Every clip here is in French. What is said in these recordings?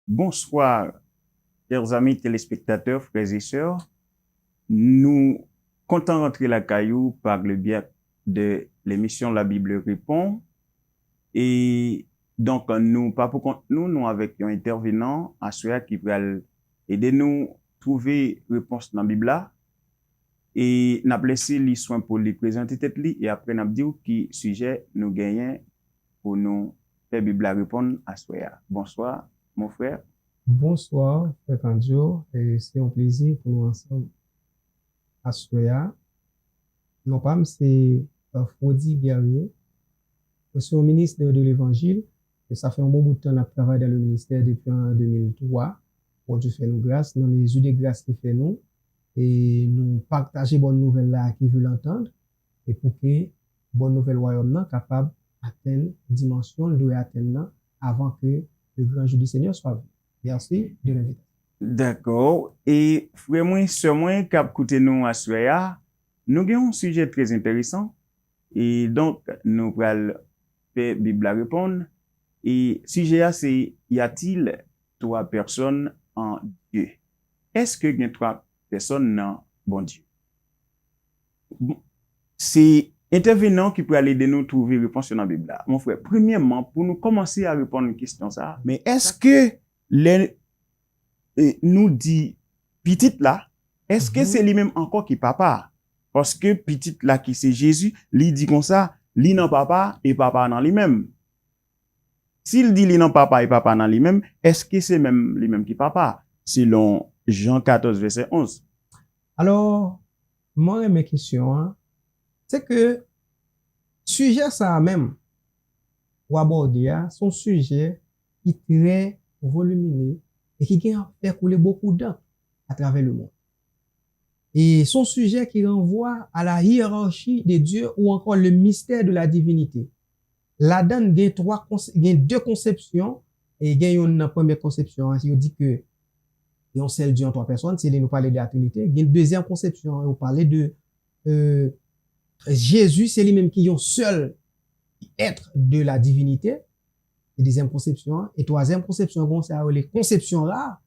Bonsoir, chers amis téléspectateurs, frères et sœurs. Nous comptons rentrer la caillou par le biais de l'émission La Bible répond. Et donc, nous, pas pour compte nous avec un intervenant à ceux qui va aider nous trouver réponse dans la Bible là. Et n'a laissé les soins pour les présenter tête li et après n'a dit qui sujet nous gagnons pour nous faire Bible répondre à ceux. Bonsoir, mon frère. Bonsoir, frère Kanjo, et c'est un plaisir pour nous ensemble à Soya. Non pas, c'est Frodi Guerrier. Je suis un ministre de l'Évangile et ça fait un bon bout de temps que je travaille dans le ministère depuis en 2003. Pour Dieu fait nous grâce, dans les yeux de grâce qu'il fait nous et nous partager bonne nouvelle là à qui veut l'entendre et pour que bonne nouvelle royaume là capable d'atteindre dimension le doit atteindre avant que le grand jour du Seigneur soit venu. Merci de l'invitation. D'accord. Et frère moi, sœur moi, cap écouter nous à soya, nous avons un sujet très intéressant. Et donc, nous allons faire Bible à répondre. Et sujet c'est, y a-t-il trois personnes en Dieu? Est-ce que y a trois personnes en bon Dieu? C'est intervenant qui peut aller de nous trouver réponse dans la Bible là. Mon frère, premièrement, pour nous commencer à répondre à une question ça, mais est-ce que les nous dit petite là, est-ce que c'est lui-même encore qui papa? Parce que petite là qui c'est Jésus, lui dit comme ça, lui non papa et papa dans lui-même. S'il dit lui non papa et papa dans lui-même, est-ce que c'est même lui-même qui papa? Selon Jean 14 verset 11. Alors, moi mes questions, hein, c'est que sujet ça même ou aborder son sujet qui est très volumineux et qui a fait couler beaucoup d'encre à travers le monde. Et son sujet qui renvoie à la hiérarchie des dieux ou encore le mystère de la divinité. Là-dedans, il y a deux conceptions et il y a une première conception, hein, il dit que il y a un seul Dieu en trois personnes, c'est nous parler de la Trinité. Il y a une deuxième conception, on parlait de Jésus, c'est lui-même qui est un seul être de la divinité. Et deuxième conception. Et troisième conception, c'est les conceptions là,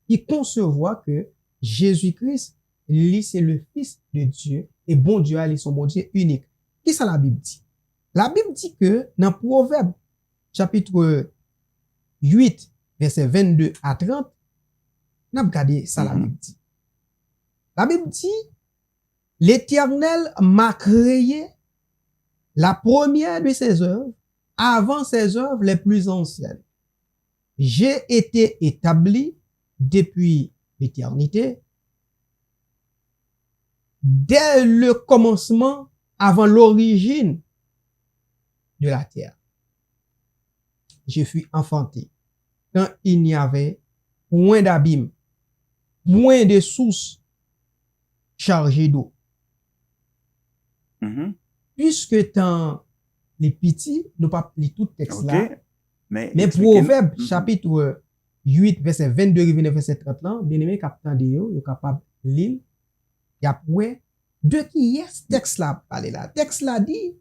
qui concevoir que Jésus-Christ, lui, c'est le Fils de Dieu, et bon Dieu, lui, son bon Dieu unique. Qu'est-ce que la Bible dit? La Bible dit que, dans Proverbe, chapitre 8, verset 22 à 30, on a regardé ça, la Bible dit. La Bible dit, l'Éternel m'a créé la première de ses œuvres, avant ses œuvres les plus anciennes. J'ai été établi depuis l'éternité, dès le commencement, avant l'origine de la terre. Je fus enfanté quand il n'y avait point d'abîme, point de source chargée d'eau. Puisque tant les petits, nous pas lire tout texte là. Mais Proverbe, chapitre 8, verset 22, verset 30 là, bien aimé, capitaine de yo, capable lire. Y a ouais, de qui est ce texte là parler là? Texte là dit,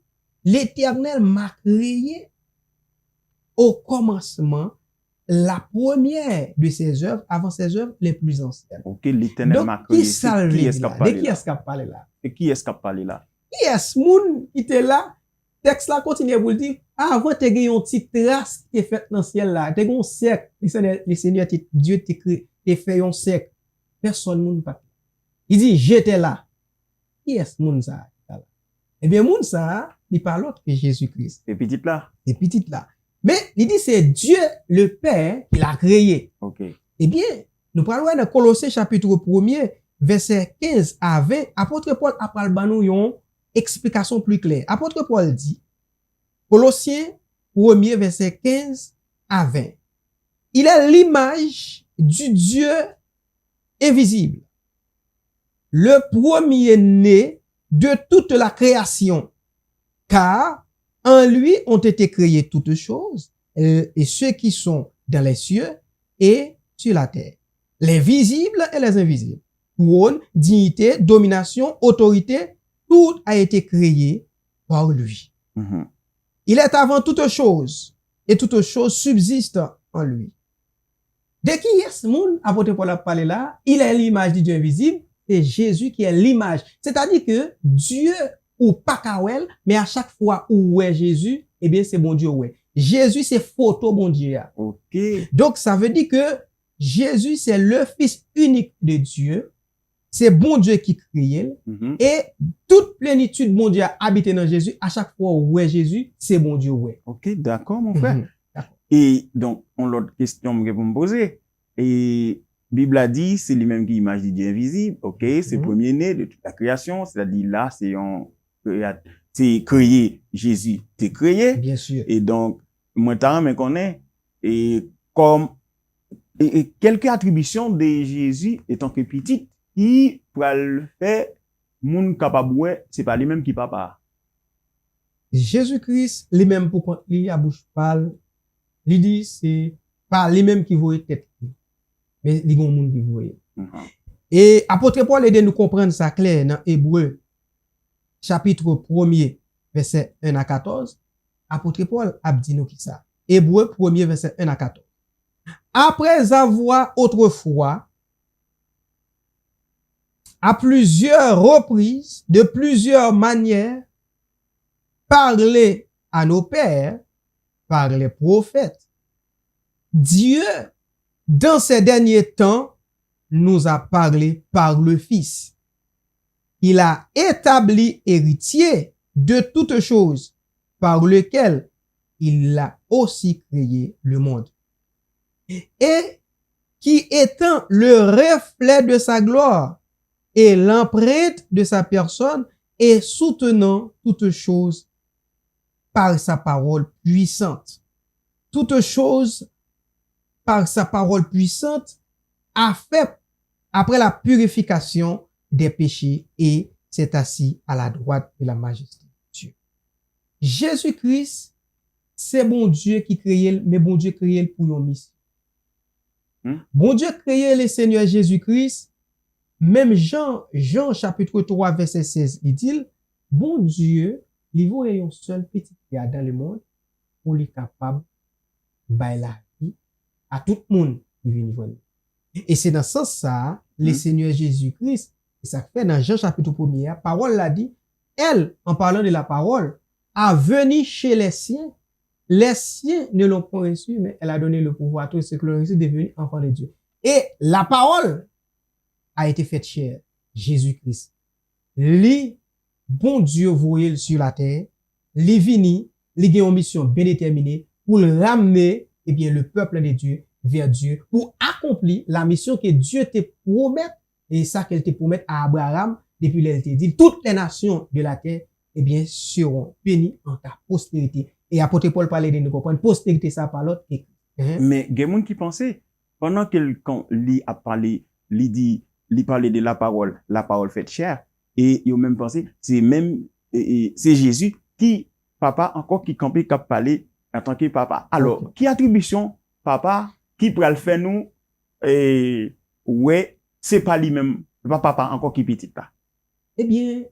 l'Éternel m'a créé au commencement la première de ses œuvres, avant ses œuvres les plus anciennes. Ok, l'Éternel m'a créé. Qui est-ce qui a parlé là? Et qui est-ce qui a parlé là? Qui est-ce moun qui était là? Texte là continue pour le dire, avant te gagné une petite trace qui est faite dans le ciel là, te gagné un cercle, le Seigneur Dieu t'a créé, t'a fait un cercle. Personne moun pas. Il dit j'étais là. Qui est-ce moun ça? Eh bien moun ça, il parle autre que Jésus-Christ. Et petite là. Et petite là. Mais il dit c'est Dieu le Père qui l'a créé. OK. Eh bien, nous parlons dans Colossiens chapitre 1er, verset 15 à 20, apôtre Paul a parlé ba nou yon explication plus claire. Apôtre Paul dit, Colossiens 1er, verset 15 à 20, il est l'image du Dieu invisible, le premier-né de toute la création, car en lui ont été créées toutes choses, et ceux qui sont dans les cieux et sur la terre, les visibles et les invisibles, trône, dignité, domination, autorité, tout a été créé par lui. Il est avant toute chose, et toute chose subsiste en lui. Dès qu'il y a ce monde, apôtre Paul a parlé là, il est l'image du Dieu invisible, c'est Jésus qui est l'image. C'est-à-dire que Dieu ou pas kawel, mais à chaque fois où est Jésus, eh bien c'est bon Dieu ouais. Jésus c'est photo bon Dieu. OK. Donc ça veut dire que Jésus c'est le fils unique de Dieu. C'est bon Dieu qui crée et toute plénitude bon Dieu a habité dans Jésus. À chaque fois où est Jésus, c'est bon Dieu ouais. OK, d'accord mon frère. Et donc, on l'autre question que vous me posez. Et Bible a dit, c'est lui-même qui image du Dieu invisible. OK, c'est premier-né de toute la création. C'est-à-dire là, c'est créé. Jésus t'es créé. Bien sûr. Et donc, moi, t'as mais qu'on est. Et comme, et quelques attributions de Jésus étant que petit, qui pour le faire, moun capable, c'est pas lui-même qui papa. Jésus-Christ, lui-même pour quand il a bouche parle, il dit, c'est pas lui-même qui voit tête, mais les gens qui voient. Et apôtre Paul aide nous comprendre ça clair dans Hébreu, chapitre 1er, verset 1 à 14. Apôtre Paul a dit nous qui ça. Hébreu 1er, verset 1 à 14. Après avoir autrefois, à plusieurs reprises, de plusieurs manières, parlé à nos pères, par les prophètes, Dieu, dans ces derniers temps, nous a parlé par le Fils. Il a établi héritier de toutes choses, par lequel il a aussi créé le monde. Et qui étant le reflet de sa gloire et l'empreinte de sa personne et soutenant toutes choses par sa parole puissante. Toute chose par sa parole puissante a fait après la purification des péchés et s'est assis à la droite de la majesté de Dieu. Jésus-Christ, c'est bon Dieu qui crée, mais bon Dieu crée pour une mission. Bon Dieu crée le Seigneur Jésus-Christ, même Jean chapitre 3 verset 16, il dit, bon Dieu, il voit un seul petit gars dans le monde pour lui capable de la vie à tout le monde qui vient voir. Et c'est dans ce sens ça, le Seigneur Jésus-Christ, et ça fait dans Jean chapitre 1er, parole l'a dit, elle, en parlant de la parole, a venu chez les siens ne l'ont pas reçu, mais elle a donné le pouvoir à tous ceux qui l'ont reçu de devenir enfants de Dieu. Et la parole a été faite chair, Jésus-Christ. Lui, bon Dieu voyait sur la terre, li vini, li gen une mission bien déterminée pour ramener, eh bien, le peuple de Dieu vers Dieu, pour accomplir la mission que Dieu te promet, et ça qu'elle te promet à Abraham, depuis qu'elle te dit, toutes les nations de la terre, eh bien, seront bénies en ta postérité. Et apôtre Paul parlait de nous comprendre, postérité, ça par l'autre. Mais, il y a des gens qui pensaient, pendant quand lui a parlé, lui parlait de la parole faite chair, et ils ont même pensé, c'est Jésus qui, papa, encore qui campait, qui a parlé en tant que papa. Alors, qui attribution, papa, qui pourrait le faire nous, ouais, c'est pas lui-même, pas papa, encore qui petit pas. Eh bien,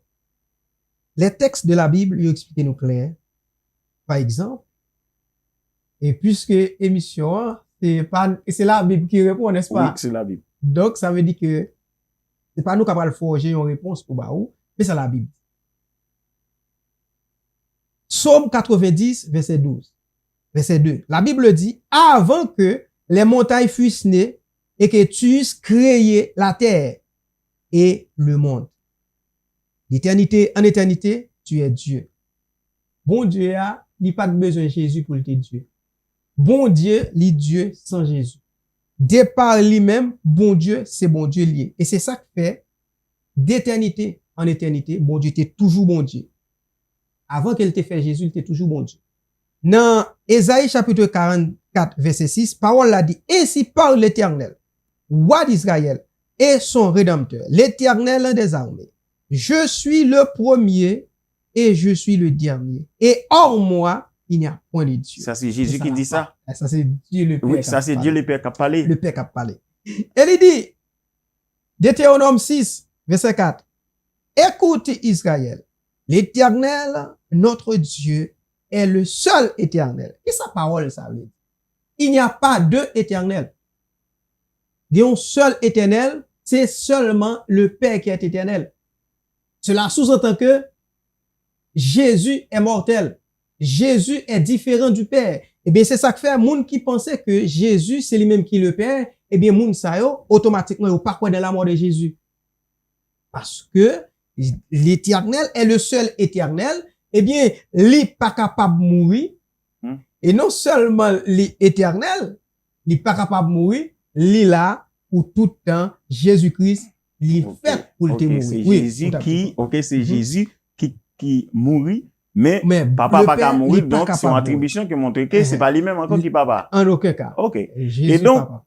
les textes de la Bible lui expliquent nous clair. Par exemple, et puisque émission, c'est la Bible qui répond, n'est-ce pas? Oui, c'est la Bible. Donc, ça veut dire que c'est pas nous qui allons forger une réponse pour Baou, mais c'est la Bible. Psaume 90, verset 12. Verset 2. La Bible dit, avant que les montagnes fussent nées et que tu eusses créé la terre et le monde. D'éternité en éternité, tu es Dieu. Bon Dieu a, il n'y a pas de besoin de Jésus pour être Dieu. Bon Dieu, il Dieu sans Jésus. Départ lui-même, bon Dieu, c'est bon Dieu lié. Et c'est ça qui fait, d'éternité en éternité, bon Dieu était toujours bon Dieu. Avant qu'elle te fait Jésus, il était toujours bon Dieu. Dans Ésaïe chapitre 44, verset 6, parole l'a dit, ainsi parle l'Éternel, roi d'Israël, et son Rédempteur, l'Éternel des armées. Je suis le premier et je suis le dernier. Et hors moi, il n'y a point de Dieu. Ça, c'est Jésus qui dit ça. Ça, c'est Dieu le Père. Oui, ça, c'est Dieu le Père qui a parlé. Le Père qui a parlé. Et il dit, Deutéronome 6, verset 4, écoute Israël, l'Éternel, notre Dieu, est le seul éternel. Et sa parole, ça veut dire, il n'y a pas deux éternels. il y a un seul éternel, c'est seulement le Père qui est éternel. Cela sous-entend que Jésus est mortel. Jésus est différent du Père. Eh bien, c'est ça que fait moun qui pensait que Jésus, c'est lui-même qui est le Père. Eh bien, moun sa yo, automatiquement, yo pas croire dans la mort de Jésus. Parce que l'éternel est le seul éternel. Eh bien, il pas capable de mourir. Et non seulement l'éternel, il pas capable de mourir, il là pour tout temps, Jésus-Christ, il fait pour te mourir. C'est Oui, Jésus qui, c'est Jésus qui mourit, mais papa le pas qu'à Père, mourir, il pas donc c'est capable une de attribution qui montre que c'est pas lui-même encore qui papa. En aucun cas. Ok. Jésus Et donc, papa.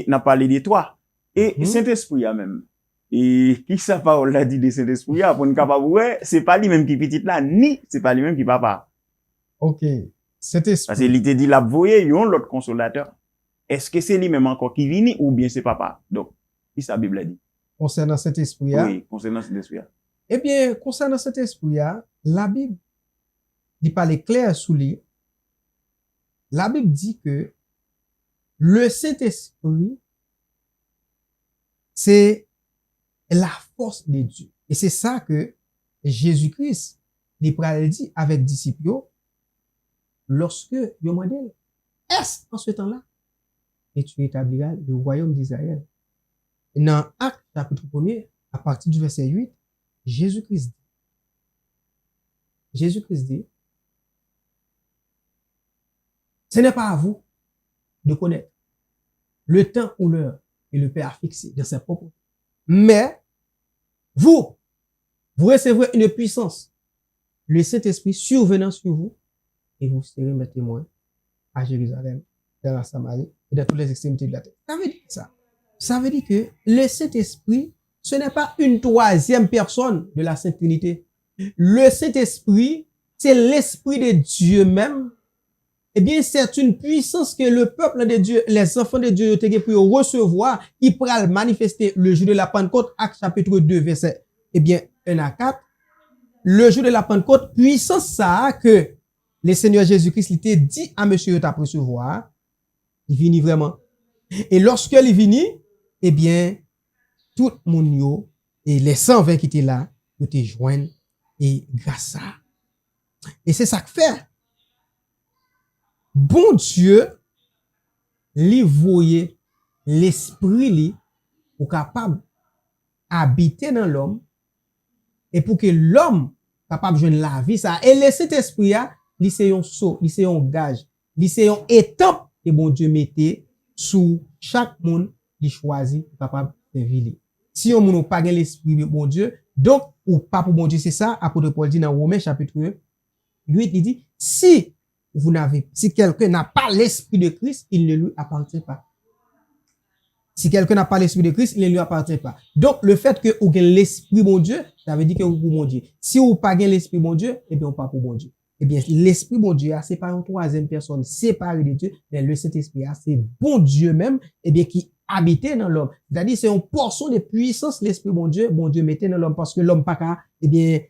n'a parlé de toi. Et Saint-Esprit a même. Et qui sa parole l'a dit de Saint-Esprit a pour nous capable, ouais, c'est pas lui-même qui petit là, ni c'est pas lui-même qui papa. Ok. Saint-Esprit. Parce qu'il te dit la voyer, yon l'autre consolateur. Est-ce que c'est lui-même encore qui vient ou bien c'est papa? Donc, qui sa Bible a dit? Concernant cet esprit, oui, concernant cet esprit. Eh bien, concernant cet esprit, la Bible dit parler clair sous lui. La Bible dit que le Saint-Esprit, c'est la force de Dieu. Et c'est ça que Jésus-Christ, il dit avec disciples, lorsque il demandé, est-ce en ce temps-là, et tu établiras le royaume d'Israël? Dans Actes chapitre 1er, à partir du verset 8, Jésus-Christ dit, ce n'est pas à vous de connaître le temps ou l'heure que le Père a fixé de ses propres. Mais, vous recevrez une puissance, le Saint-Esprit survenant sur vous, et vous serez mes témoins à Jérusalem, dans la Samarie et dans toutes les extrémités de la terre. Ça veut dire ça. Ça veut dire que le Saint-Esprit, ce n'est pas une troisième personne de la Sainte Trinité. Le Saint-Esprit, c'est l'Esprit de Dieu même. Eh bien, c'est une puissance que le peuple de Dieu, les enfants de Dieu, ont été pour recevoir, qui pourra manifester le jour de la Pentecôte, Actes chapitre 2, verset, eh bien, 1 à 4. Le jour de la Pentecôte, puissance ça que le Seigneur Jésus-Christ il t'a dit à monsieur t'a recevoir, il vini vraiment. Et lorsque il vini, eh bien, tout le monde et les 120 qui étaient là, ils étaient joints et grâce à ça. Et c'est ça que fait. Bon Dieu, lui voyait l'esprit li pour capable habiter dans l'homme et pour que l'homme capable de joindre la vie ça et le Saint-Esprit a li c'est un saut, li c'est un gage, li c'est un étape que bon Dieu mettait sous chaque monde qui choisit capable de vivre. Si on n'a pas l'esprit de bon Dieu, donc ou pas pour bon Dieu, c'est ça apôtre Paul dit dans Romains chapitre 8, il dit si quelqu'un n'a pas l'esprit de Christ, il ne lui appartient pas. Si quelqu'un n'a pas l'esprit de Christ, il ne lui appartient pas. Donc, le fait que vous avez l'esprit bon Dieu, ça veut dire que vous pour bon Dieu. Si vous pas l'esprit bon Dieu, eh bien, on pas pour bon Dieu. Eh bien, l'esprit bon Dieu, c'est pas une troisième personne séparée de Dieu, mais le Saint-Esprit, c'est bon Dieu même, eh bien, qui habitait dans l'homme. C'est-à-dire, c'est une portion de puissance, l'esprit bon Dieu mettait dans l'homme, parce que l'homme pas qu'à, eh bien,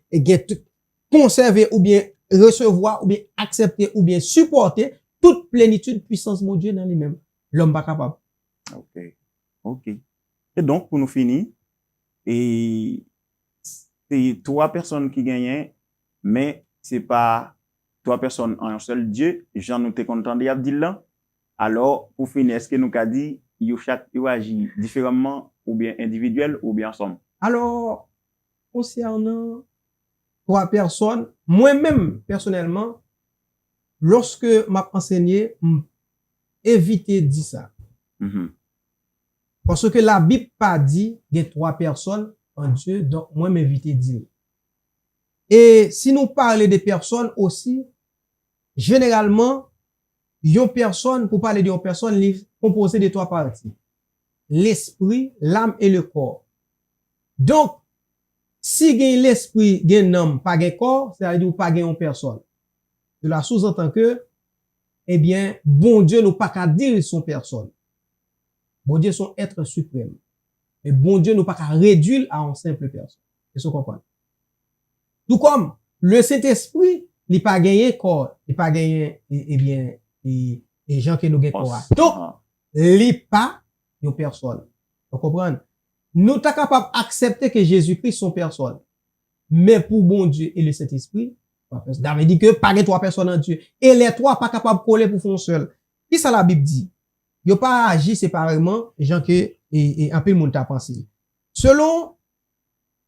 conserver ou bien recevoir ou bien accepter ou bien supporter toute plénitude puissance mon Dieu dans lui-même. L'homme pas capable. OK. Et donc pour nous finir, et c'est 3 personnes qui gagnent, mais c'est pas 3 personnes en un seul Dieu. Jean nous t'es content de Abdillah. Alors pour finir, est-ce que nous qu'a dit chaque agit différemment ou bien individuel ou bien ensemble? Alors concernant 3 personnes, moi-même, personnellement, lorsque m'a enseigné, éviter de dire ça. Parce que la Bible pas dit qu'il y a 3 personnes en Dieu, donc moi m'éviter de dire. Et si nous parlons des personnes aussi, généralement, une personne, pour parler d'une personne, composée de 3 parties. L'esprit, l'âme et le corps. Donc, si gen l'esprit, gen l'âme, pas gen corps, c'est-à-dire pas gen une personne. Cela sous-entend que, eh bien, bon Dieu nous pas qu'à dire son personne. Bon Dieu son être suprême. Et bon Dieu nous pas qu'à réduire à une simple personne. Est-ce que vous comprenez? Tout comme, le Saint-Esprit, il pas gagné corps, il pas gagné, eh bien, et gens qui nous gen corps. Donc, il pas une personne. Vous comprenez? Nous sommes capables d'accepter que Jésus-Christ son personne. Mais pour bon Dieu et le Saint-Esprit, David dit que pas les trois personnes en Dieu. Et les trois pas capables de coller pour faire seul. Qui ça la Bible dit? Yo pas agi séparément, gens que, et un peu le monde t'a pensé. Selon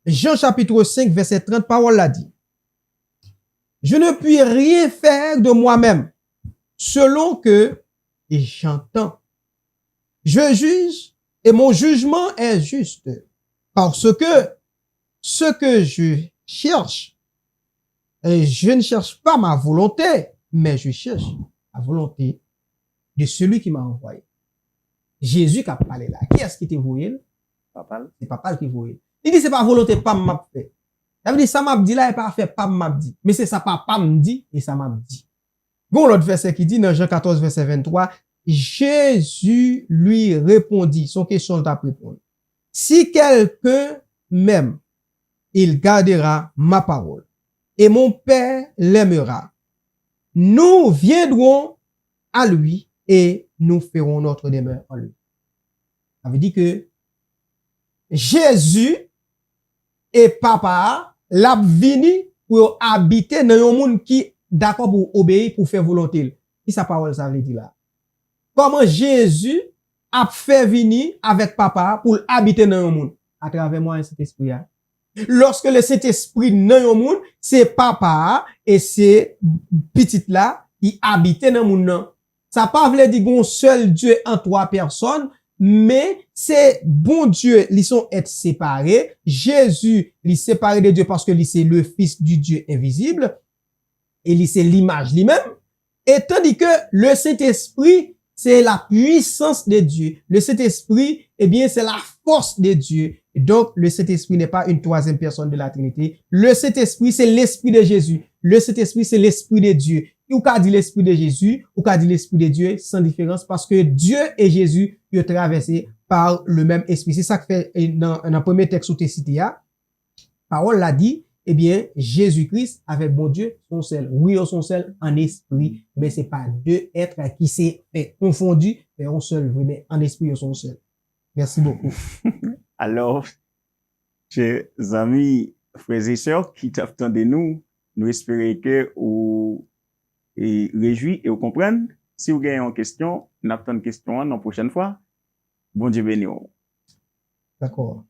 Jean chapitre 5, verset 30, parole l'a dit. Je ne puis rien faire de moi-même, selon que j'entends. Je juge, et mon jugement est juste. Parce que ce que je cherche, je ne cherche pas ma volonté, mais je cherche la volonté de celui qui m'a envoyé. Jésus qui a parlé là. Qui est-ce qui t'a envoyé? Papa. C'est papa qui voyait. Il dit c'est pas volonté pas m'a fait. Ça veut dire ça m'a dit là et pas fait pas m'a dit. Mais c'est ça papa me dit et ça m'a dit. Bon l'autre verset qui dit dans Jean 14 verset 23, Jésus lui répondit, son question t'a répondu. Si quelqu'un m'aime, il gardera ma parole et mon Père l'aimera. Nous viendrons à lui et nous ferons notre demeure en lui. Ça veut dire que Jésus et papa l'a vini pour habiter dans un monde qui d'accord pour obéir, pour faire volonté. Qui sa parole ça veut dire là? Comment Jésus a fait venir avec papa pour habiter dans un monde? À travers moi, cet esprit là. Lorsque le Saint-Esprit dans un monde, c'est papa et c'est petit là qui habitent dans un monde. Ça pas veut dire qu'on seul Dieu en trois personnes, mais c'est bon Dieu, ils sont être séparés. Jésus, il séparé de Dieu parce que c'est le Fils du Dieu invisible. Et c'est l'image lui-même. Et tandis que le Saint-Esprit, c'est la puissance de Dieu. Le Saint-Esprit, eh bien, c'est la force de Dieu. Et donc, le Saint-Esprit n'est pas une troisième personne de la Trinité. Le Saint-Esprit, c'est l'Esprit de Jésus. Le Saint-Esprit, c'est l'Esprit de Dieu. Ou qu'a dit l'Esprit de Jésus, ou qu'a dit l'Esprit de Dieu, sans différence, parce que Dieu et Jésus, ils ont traversé par le même Esprit. C'est ça que fait dans le premier texte où tu es cité, parole l'a dit, eh bien, Jésus-Christ avec bon Dieu sont seuls. Oui, ils sont seuls en esprit, mais c'est pas deux êtres qui s'est confondus, mais on seul, oui, mais en esprit, ils sont seuls. Merci beaucoup. Alors, chers amis, frères et sœurs qui t'attendent de nous, nous espérons que vous réjouissez et vous comprenez. Si vous avez une question, nous attendons une question la prochaine fois. Bon Dieu béni. D'accord.